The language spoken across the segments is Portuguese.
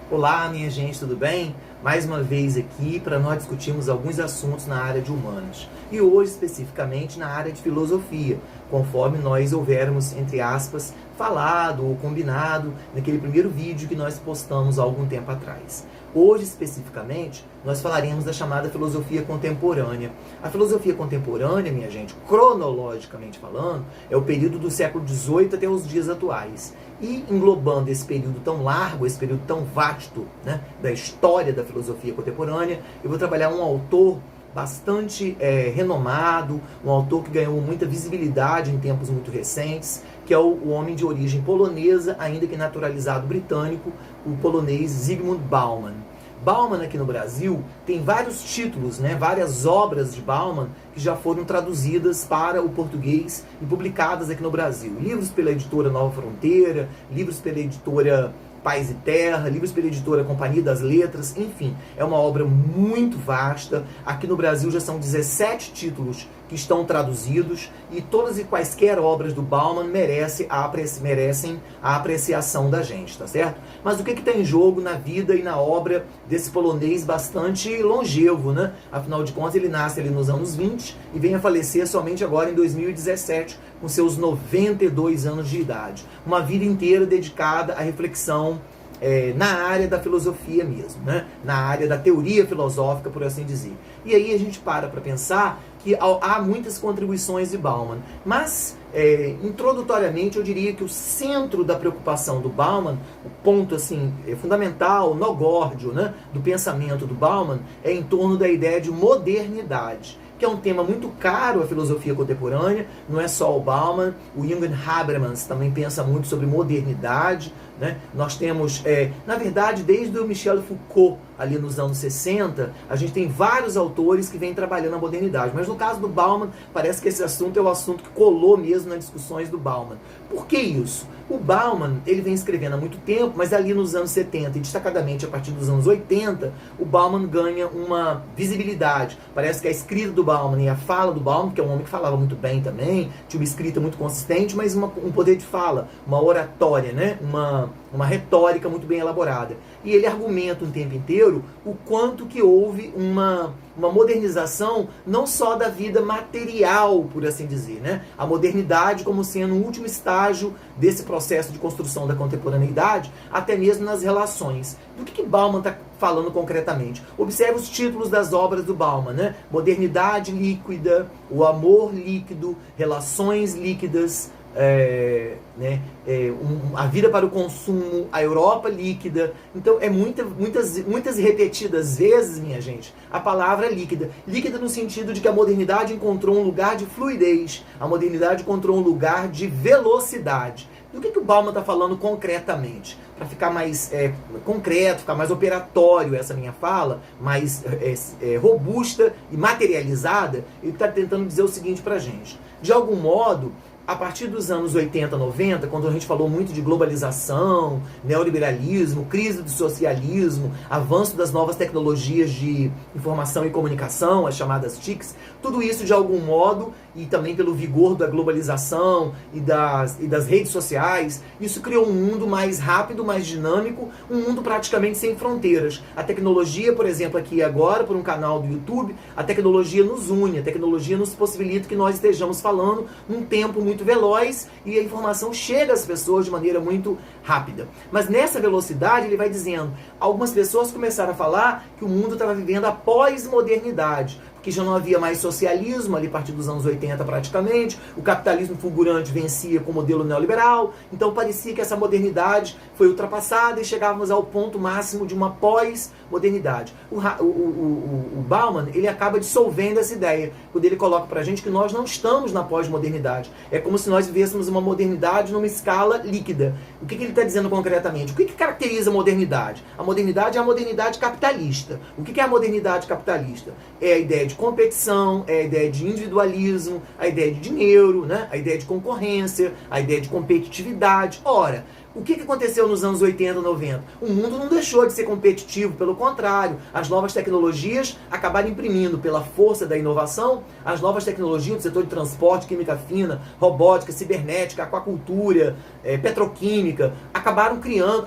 Olá, minha gente, tudo bem? Mais uma vez aqui para nós discutirmos alguns assuntos na área de humanas. E hoje, especificamente, na área de filosofia, conforme nós houvermos, entre aspas, falado ou combinado naquele primeiro vídeo que nós postamos há algum tempo atrás. Hoje, especificamente, nós falaremos da chamada filosofia contemporânea. A filosofia contemporânea, minha gente, cronologicamente falando, é o período do século XVIII até os dias atuais. E englobando esse período tão largo, esse período tão vasto, né, da história da filosofia contemporânea, eu vou trabalhar um autor bastante renomado, um autor que ganhou muita visibilidade em tempos muito recentes, que é o homem de origem polonesa, ainda que naturalizado britânico, o polonês Zygmunt Bauman. Bauman aqui no Brasil tem vários títulos, né, várias obras de Bauman que já foram traduzidas para o português e publicadas aqui no Brasil. Livros pela editora Nova Fronteira, livros pela editora Paz e Terra, livros pela editora Companhia das Letras, enfim, é uma obra muito vasta. Aqui no Brasil já são 17 títulos que estão traduzidos e todas e quaisquer obras do Bauman merecem a apreciação da gente, tá certo? Mas o que está em jogo na vida e na obra desse polonês bastante longevo, né? Afinal de contas, ele nasce ali nos anos 20 e vem a falecer somente agora em 2017, com seus 92 anos de idade. Uma vida inteira dedicada à reflexão na área da filosofia mesmo, né? Na área da teoria filosófica, por assim dizer. E aí a gente para pensar que há muitas contribuições de Bauman, mas introdutoriamente eu diria que o centro da preocupação do Bauman, o ponto assim fundamental, nogórdio, né, do pensamento do Bauman, é em torno da ideia de modernidade, que é um tema muito caro à filosofia contemporânea. Não é só o Bauman, o Jürgen Habermas também pensa muito sobre modernidade, né? Nós temos, na verdade, desde o Michel Foucault, ali nos anos 60, a gente tem vários autores que vêm trabalhando a modernidade. Mas no caso do Bauman, parece que esse assunto é o assunto que colou mesmo nas discussões do Bauman. Por que isso? O Bauman, ele vem escrevendo há muito tempo, mas ali nos anos 70 e destacadamente a partir dos anos 80, o Bauman ganha uma visibilidade. Parece que a escrita do Bauman e a fala do Bauman, que é um homem que falava muito bem também, tinha uma escrita muito consistente, mas um poder de fala, uma oratória, né? Uma retórica muito bem elaborada. E ele argumenta o tempo inteiro o quanto que houve uma modernização não só da vida material, por assim dizer, né? A modernidade como sendo o último estágio desse processo de construção da contemporaneidade, até mesmo nas relações. Do que Bauman está falando concretamente? Observe os títulos das obras do Bauman, né? Modernidade líquida, o amor líquido, relações líquidas, a vida para o consumo, a Europa líquida. Então é muitas repetidas vezes, minha gente, a palavra líquida. Líquida no sentido de que a modernidade encontrou um lugar de fluidez, a modernidade encontrou um lugar de velocidade. Do que o Bauman está falando concretamente? Para ficar mais concreto, ficar mais operatório essa minha fala, mais robusta e materializada, ele está tentando dizer o seguinte para a gente. De algum modo, a partir dos anos 80, 90, quando a gente falou muito de globalização, neoliberalismo, crise do socialismo, avanço das novas tecnologias de informação e comunicação, as chamadas TICs, tudo isso de algum modo, e também pelo vigor da globalização e das redes sociais, isso criou um mundo mais rápido, mais dinâmico, um mundo praticamente sem fronteiras. A tecnologia, por exemplo, aqui agora, por um canal do YouTube, a tecnologia nos une, a tecnologia nos possibilita que nós estejamos falando num tempo muito veloz e a informação chega às pessoas de maneira muito rápida. Mas nessa velocidade, ele vai dizendo, algumas pessoas começaram a falar que o mundo estava vivendo a pós-modernidade, que já não havia mais socialismo, ali a partir dos anos 80 praticamente, o capitalismo fulgurante vencia com o modelo neoliberal, então parecia que essa modernidade foi ultrapassada e chegávamos ao ponto máximo de uma pós-modernidade. O Bauman, ele acaba dissolvendo essa ideia, quando ele coloca pra gente que nós não estamos na pós-modernidade. É como se nós vivêssemos uma modernidade numa escala líquida. O que ele está dizendo concretamente? O que caracteriza a modernidade? A modernidade é a modernidade capitalista. O que é a modernidade capitalista? É a ideia de competição, é a ideia de individualismo, a ideia de dinheiro, né? A ideia de concorrência, a ideia de competitividade. Ora, O que aconteceu nos anos 80 e 90? O mundo não deixou de ser competitivo, pelo contrário, as novas tecnologias acabaram imprimindo pela força da inovação, as novas tecnologias do setor de transporte, química fina, robótica, cibernética, aquacultura, petroquímica, acabaram criando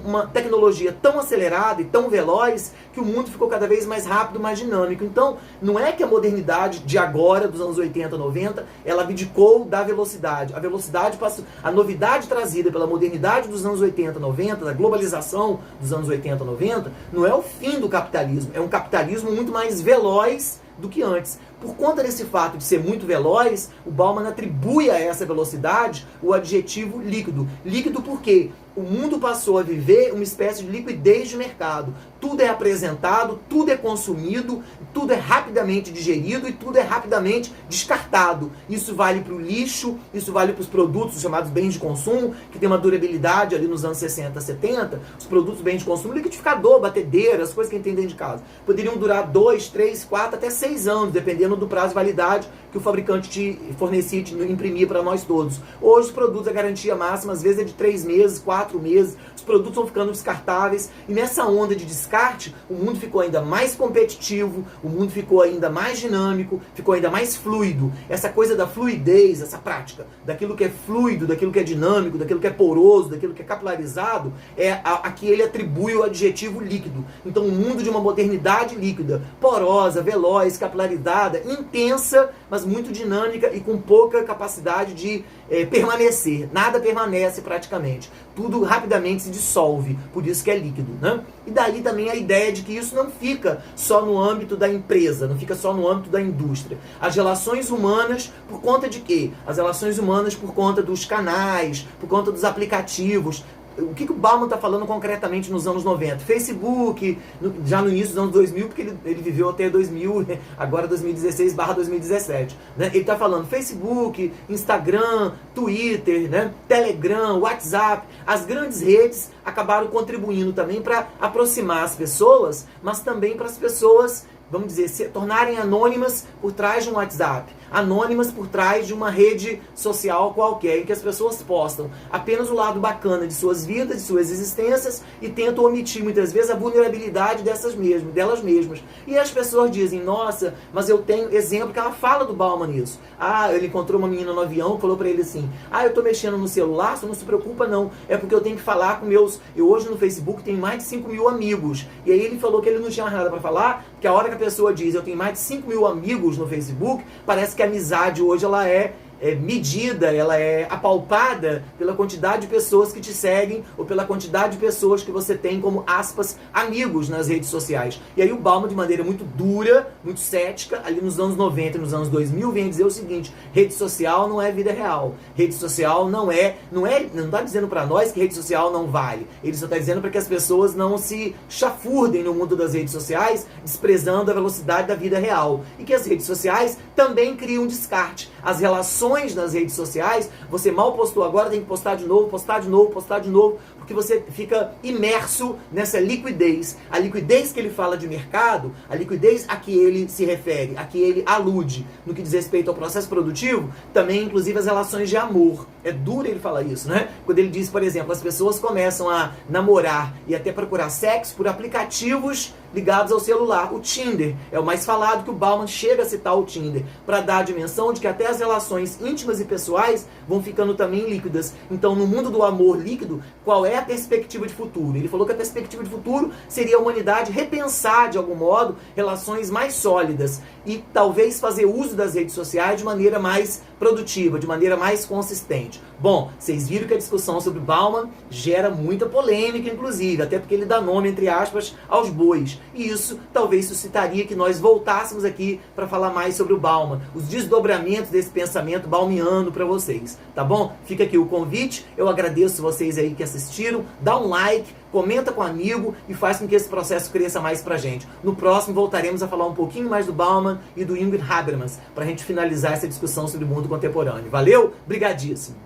uma tecnologia tão acelerada e tão veloz que o mundo ficou cada vez mais rápido, mais dinâmico. Então, não é que a modernidade de agora, dos anos 80, 90, ela abdicou da velocidade. A velocidade passou, a novidade trazida pela modernidade dos anos 80, 90, da globalização dos anos 80, 90, não é o fim do capitalismo, é um capitalismo muito mais veloz do que antes. Por conta desse fato de ser muito veloz, o Bauman atribui a essa velocidade o adjetivo líquido. Líquido porque o mundo passou a viver uma espécie de liquidez de mercado. Tudo é apresentado, tudo é consumido, tudo é rapidamente digerido e tudo é rapidamente descartado. Isso vale para o lixo, isso vale para os produtos chamados bens de consumo, que tem uma durabilidade ali nos anos 60, 70. Os produtos bens de consumo, liquidificador, batedeira, as coisas que a gente tem dentro de casa, poderiam durar 2, 3, 4, até 6 anos, dependendo do prazo de validade que o fabricante te fornecia, te imprimia para nós todos. Hoje os produtos, a garantia máxima às vezes é de 3 meses, 4 meses, os produtos vão ficando descartáveis, e nessa onda de descarte, o mundo ficou ainda mais competitivo, o mundo ficou ainda mais dinâmico, ficou ainda mais fluido. Essa coisa da fluidez, essa prática, daquilo que é fluido, daquilo que é dinâmico, daquilo que é poroso, daquilo que é capilarizado, é a que ele atribui o adjetivo líquido. Então, um mundo de uma modernidade líquida, porosa, veloz, capilarizada, intensa, mas muito dinâmica e com pouca capacidade de permanecer. Nada permanece praticamente. Tudo rapidamente se dissolve, por isso que é líquido, né? E daí também a ideia de que isso não fica só no âmbito da empresa, não fica só no âmbito da indústria. As relações humanas, por conta de quê? As relações humanas por conta dos canais, por conta dos aplicativos. O que o Bauman está falando concretamente nos anos 90? Facebook, já no início dos anos 2000, porque ele viveu até 2000, agora 2016/2017. Né? Ele está falando Facebook, Instagram, Twitter, né? Telegram, WhatsApp. As grandes redes acabaram contribuindo também para aproximar as pessoas, mas também para as pessoas, vamos dizer, se tornarem anônimas por trás de um WhatsApp, anônimas por trás de uma rede social qualquer, em que as pessoas postam apenas o lado bacana de suas vidas, de suas existências, e tentam omitir muitas vezes a vulnerabilidade delas mesmas. E as pessoas dizem, nossa, mas eu tenho exemplo que ela fala do Bauman nisso. Ele encontrou uma menina no avião, falou pra ele assim, eu tô mexendo no celular, você não se preocupa não, é porque eu tenho que falar com meus... Eu hoje no Facebook tenho mais de 5 mil amigos. E aí ele falou que ele não tinha mais nada pra falar, que a hora que a pessoa diz, eu tenho mais de 5 mil amigos no Facebook, parece que a amizade hoje ela é medida, ela é apalpada pela quantidade de pessoas que te seguem ou pela quantidade de pessoas que você tem como, aspas, amigos nas redes sociais. E aí o Bauman, de maneira muito dura, muito cética, ali nos anos 90 e nos anos 2000, vem dizer o seguinte, rede social não é vida real. Rede social não está dizendo para nós que rede social não vale. Ele só está dizendo para que as pessoas não se chafurdem no mundo das redes sociais, desprezando a velocidade da vida real. E que as redes sociais também criam descarte. As relações nas redes sociais, você mal postou agora, tem que postar de novo, porque você fica imerso nessa liquidez. A liquidez que ele fala de mercado, a liquidez a que ele se refere, a que ele alude no que diz respeito ao processo produtivo, também inclusive as relações de amor. É duro ele falar isso, né? Quando ele diz, por exemplo, as pessoas começam a namorar e até procurar sexo por aplicativos ligados ao celular. O Tinder é o mais falado, que o Bauman chega a citar o Tinder, para dar a dimensão de que até as relações íntimas e pessoais vão ficando também líquidas. Então, no mundo do amor líquido, qual é a perspectiva de futuro? Ele falou que a perspectiva de futuro seria a humanidade repensar, de algum modo, relações mais sólidas e talvez fazer uso das redes sociais de maneira mais produtiva, de maneira mais consistente. Bom, vocês viram que a discussão sobre Bauman gera muita polêmica, inclusive, até porque ele dá nome, entre aspas, aos bois. E isso talvez suscitaria que nós voltássemos aqui para falar mais sobre o Bauman, os desdobramentos desse pensamento baumiano para vocês, tá bom? Fica aqui o convite, eu agradeço vocês aí que assistiram, dá um like, comenta com um amigo e faz com que esse processo cresça mais pra gente. No próximo voltaremos a falar um pouquinho mais do Bauman e do Jürgen Habermas, pra gente finalizar essa discussão sobre o mundo contemporâneo. Valeu? Brigadíssimo!